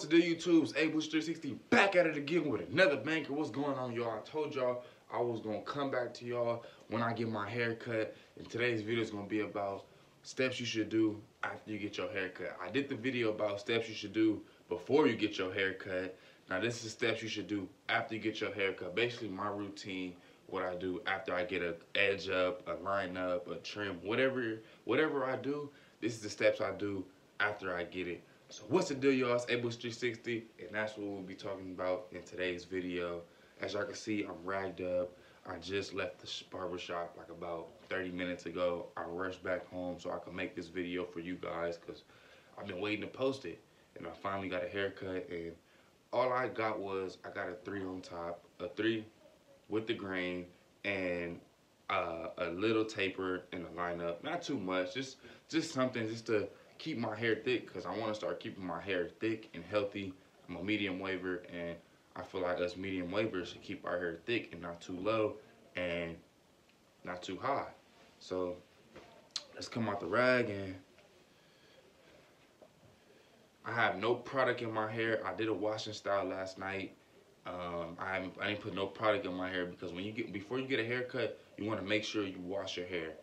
What's the deal, YouTube? It's Bush360 back at it again with another banker. What's going on, y'all? I told y'all I was gonna come back to y'all when I get my hair cut. And today's video is gonna be about steps you should do after you get your hair cut. I did the video about steps you should do before you get your hair cut. Now this is steps you should do after you get your hair cut. Basically my routine, what I do after I get an edge up, a line up, a trim, whatever I do, this is the steps I do after I get it. So what's the deal, y'all? It's Bush360, and that's what we'll be talking about in today's video. As y'all can see, I'm ragged up. I just left the barbershop like about 30 minutes ago. I rushed back home so I can make this video for you guys because I've been waiting to post it. And I finally got a haircut, and all I got was, I got a 3 on top, a 3 with the grain, and a little taper in the lineup. Not too much, just something just to keep my hair thick, because I want to start keeping my hair thick and healthy. I'm a medium waver, and I feel like us medium wavers should keep our hair thick and not too low and not too high. So let's come out the rag, and I have no product in my hair. I did a washing style last night. I didn't put no product in my hair because before you get a haircut, you want to make sure you wash your hair.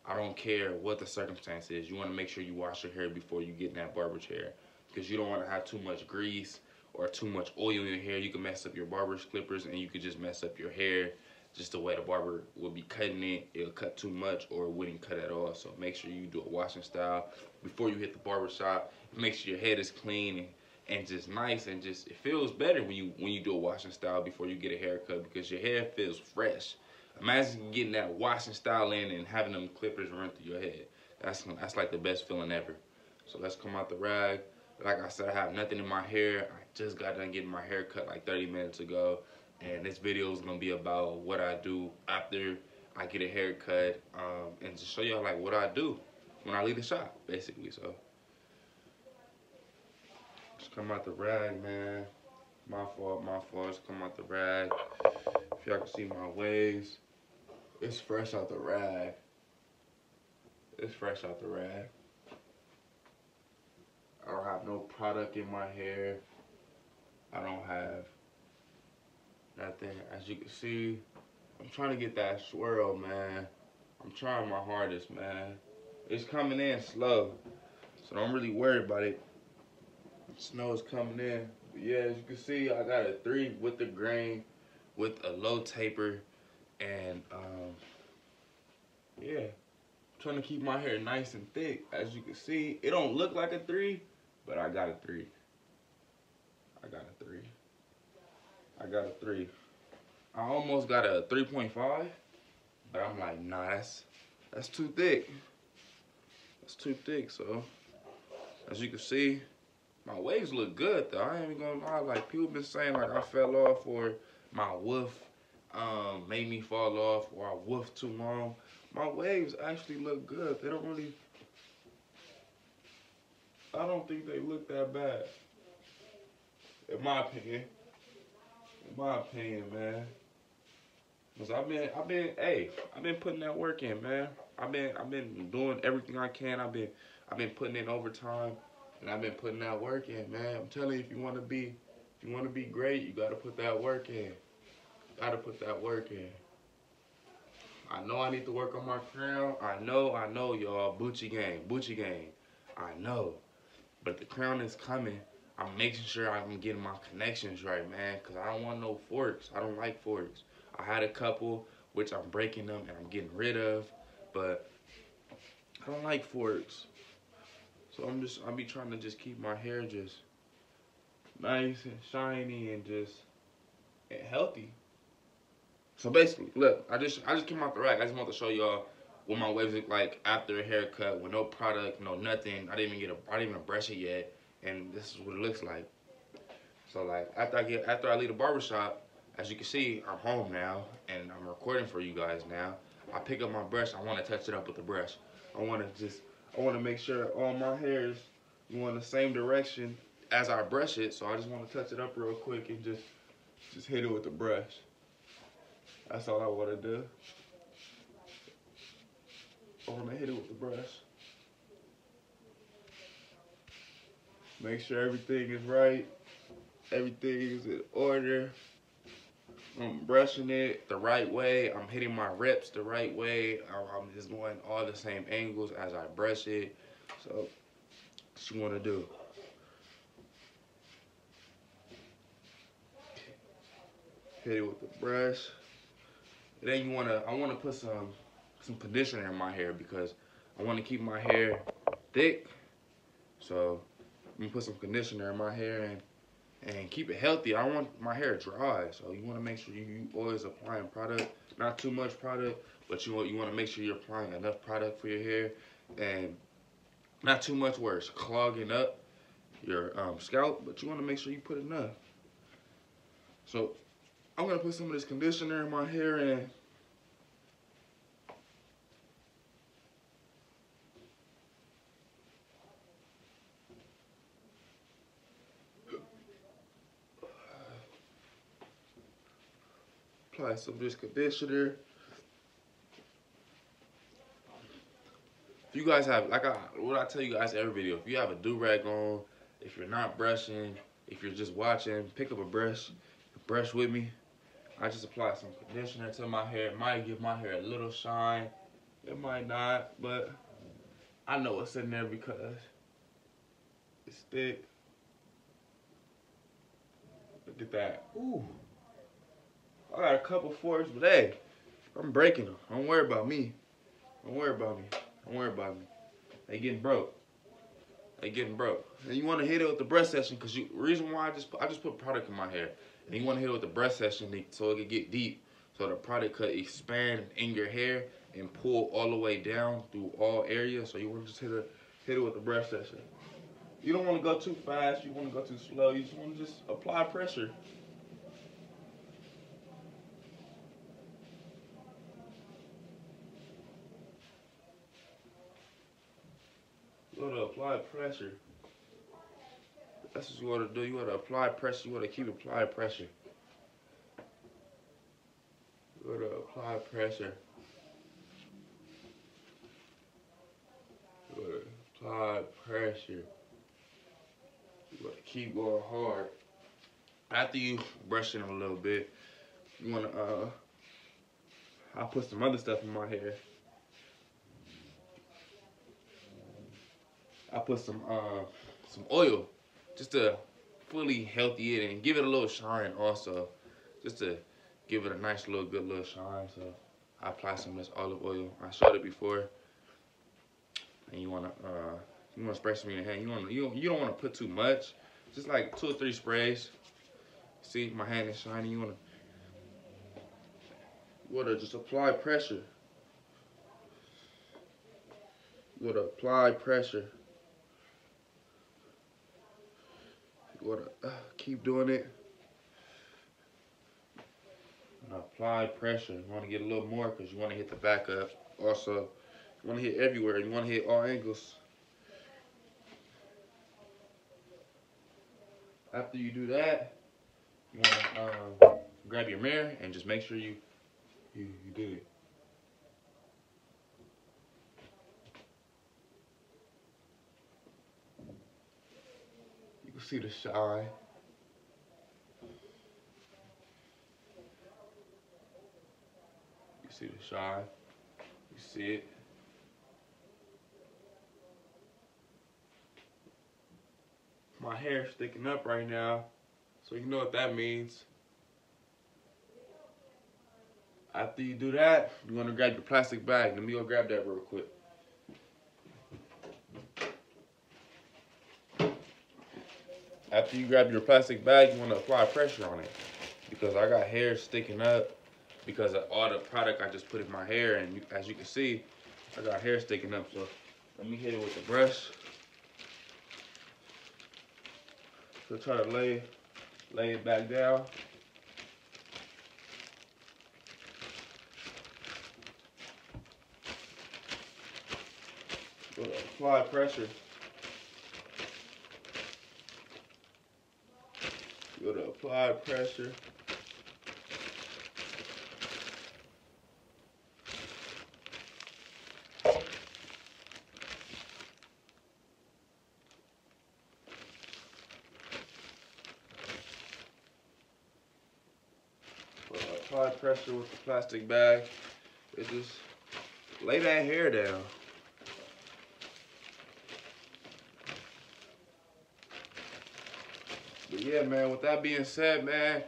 I don't care what the circumstance is. You want to make sure you wash your hair before you get in that barber chair, because you don't want to have too much grease or too much oil in your hair. You can mess up your barber's clippers, and you could just mess up your hair just the way the barber will be cutting it. It'll cut too much or it wouldn't cut at all. So make sure you do a washing style before you hit the barber shop. Make sure your head is clean and just nice, and just it feels better when you do a washing style before you get a haircut, because your hair feels fresh. Imagine getting that washing style in and having them clippers run through your head. That's like the best feeling ever. So let's come out the rag. Like I said, I have nothing in my hair. I just got done getting my hair cut like 30 minutes ago. And this video is gonna be about what I do after I get a haircut, and just show y'all like what I do when I leave the shop, basically. So just come out the rag, man. My fault. Just come out the rag. If y'all can see my waves, it's fresh out the rag. It's fresh out the rag. I don't have no product in my hair. I don't have nothing. As you can see, I'm trying to get that swirl, man. I'm trying my hardest, man. It's coming in slow, so don't really worry about it. Snow is coming in. But yeah, as you can see, I got a 3 with the grain, with a low taper, and yeah, I'm trying to keep my hair nice and thick. As you can see, it don't look like a 3, but I got a 3. I got a 3. I got a 3. I almost got a 3.5, but I'm like, nah, that's too thick. That's too thick. So as you can see, my waves look good though. I ain't even gonna lie. Like, people been saying like I fell off, or my woof made me fall off, or I woofed too long. My waves actually look good. They don't really, I don't think they look that bad, in my opinion. In my opinion, man. Cause I've been putting that work in, man. I've been doing everything I can. I've been putting in overtime, and I've been putting that work in, man. I'm telling you, if you want to be great, you gotta put that work in. Gotta put that work in. I know I need to work on my crown. I know, y'all. Bucci gang. I know, but the crown is coming. I'm making sure I'm getting my connections right, man, because I don't want no forks. I don't like forks. I had a couple, which I'm breaking them and I'm getting rid of, but I don't like forks. So I'll be trying to just keep my hair just nice and shiny and just healthy. So basically, look, I just came out the rack. I just want to show y'all what my waves look like after a haircut with no product, no nothing. I didn't even brush it yet, and this is what it looks like. So like after I leave the barbershop, as you can see, I'm home now and I'm recording for you guys now. I pick up my brush. I want to touch it up with the brush. I want to make sure all my hairs go in the same direction as I brush it. So I just want to touch it up real quick and just hit it with the brush. That's all I want to do. I want to hit it with the brush. Make sure everything is right. Everything is in order. I'm brushing it the right way. I'm hitting my reps the right way. I'm just going all the same angles as I brush it. So, what you want to do? Hit it with the brush. And then I wanna put some conditioner in my hair because I want to keep my hair thick. So I'm gonna put some conditioner in my hair and keep it healthy. I don't want my hair dry, so you want to make sure you always applying product, not too much product, but you want to make sure you're applying enough product for your hair, and not too much where it's clogging up your scalp, but you want to make sure you put enough. So I'm gonna put some of this conditioner in my hair and apply some of this conditioner. If you guys have, what I tell you guys every video, if you have a do-rag on, if you're not brushing, if you're just watching, pick up a brush with me. I just apply some conditioner to my hair. It might give my hair a little shine. It might not, but I know what's in there because it's thick. Look at that. Ooh. I got a couple forks, but hey, I'm breaking them. Don't worry about me. Don't worry about me. Don't worry about me. They getting broke. They getting broke. And you want to hit it with the brush session because reason why I just put product in my hair. And you want to hit it with the brush session so it can get deep. So the product could expand in your hair and pull all the way down through all areas. So you want to just hit it with the brush session. You don't want to go too fast. You want to go too slow. You just want to just apply pressure. You want to apply pressure. That's what you want to do. You want to apply pressure. You want to keep applying pressure. You want to apply pressure. You want to apply pressure. You want to keep going hard. After you brush it a little bit, you want to, I'll put some other stuff in my hair. I put some oil just to fully healthy it and give it a little shine also, just to give it a nice little good little shine. So I apply some of this olive oil. I showed it before, and you wanna spray some in your hand. You don't wanna put too much, just like 2 or 3 sprays. See, my hand is shiny. You wanna just apply pressure. You wanna apply pressure. You wanna keep doing it. And apply pressure. You wanna get a little more because you wanna hit the back up. Also, you wanna hit everywhere. You wanna hit all angles. After you do that, you wanna grab your mirror and just make sure you did it. You can see the shine. You see the shine. You see it. My hair's sticking up right now, so you know what that means. After you do that, you want to grab your plastic bag. Let me go grab that real quick. After you grab your plastic bag, you want to apply pressure on it because I got hair sticking up because of all the product I just put in my hair, and as you can see, I got hair sticking up. So let me hit it with the brush. So try to lay it back down. Apply pressure. Go to apply pressure. apply pressure with the plastic bag. It just lay that hair down. But yeah, man, with that being said, man,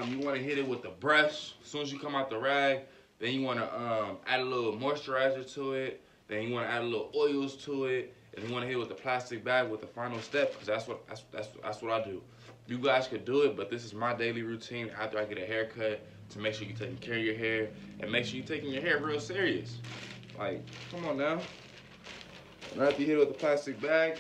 you want to hit it with the brush. As soon as you come out the rag, then you want to add a little moisturizer to it. Then you want to add a little oils to it. And you want to hit it with the plastic bag with the final step, because that's what I do. You guys could do it, but this is my daily routine after I get a haircut to make sure you're taking care of your hair and make sure you're taking your hair real serious. Like, come on now. And after you hit it with the plastic bag,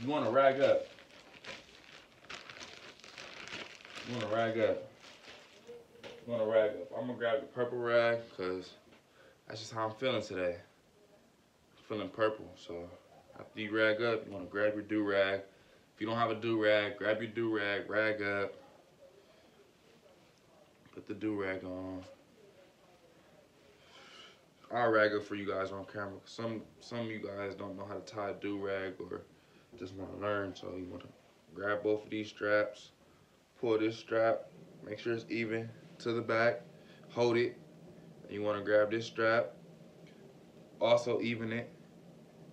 you want to rag up. You want to rag up. You want to rag up. I'm going to grab the purple rag because that's just how I'm feeling today. I'm feeling purple. So after you rag up, you want to grab your do-rag. If you don't have a do-rag, grab your do-rag, rag up. Put the do-rag on. I'll rag up for you guys on camera. Some of you guys don't know how to tie a do-rag or just want to learn. So you want to grab both of these straps. Pull this strap, make sure it's even to the back, hold it, and you want to grab this strap, also even it,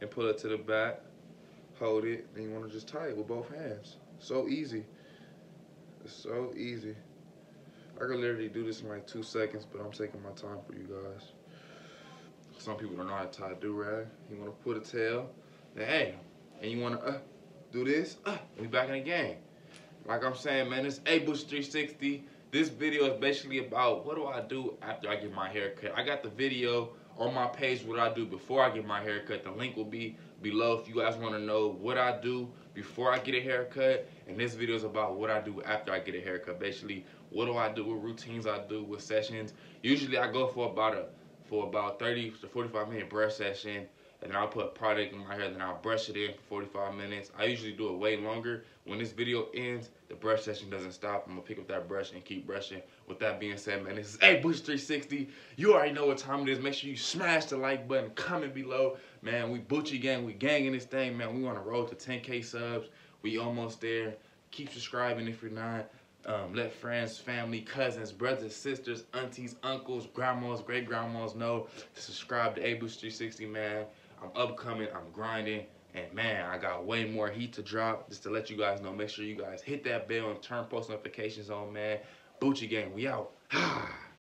and pull it to the back, hold it, and you want to just tie it with both hands. So easy. It's so easy. I could literally do this in like 2 seconds, but I'm taking my time for you guys. Some people don't know how to tie a do-rag. You want to put a tail, then hey, and you want to do this, and we back in the game. Like I'm saying, man, it's Bush 360. This video is basically about what do I do after I get my hair cut. I got the video on my page what I do before I get my hair cut. The link will be below if you guys want to know what I do before I get a haircut. And this video is about what I do after I get a haircut. Basically, what do I do, what routines I do, what sessions. Usually I go for about 30 to 45 minute brush session. And then I'll put product in my hair, then I'll brush it in for 45 minutes. I usually do it way longer. When this video ends, the brush session doesn't stop. I'm gonna pick up that brush and keep brushing. With that being said, man, this is Bush 360. You already know what time it is. Make sure you smash the like button, comment below. Man, we Bucci gang, we ganging this thing, man. We wanna roll to 10K subs. We almost there. Keep subscribing if you're not. Let friends, family, cousins, brothers, sisters, aunties, uncles, grandmas, great-grandmas know to subscribe to Bush 360, man. I'm upcoming, I'm grinding, and man, I got way more heat to drop. Just to let you guys know, make sure you guys hit that bell and turn post notifications on, man. Bucci gang, we out.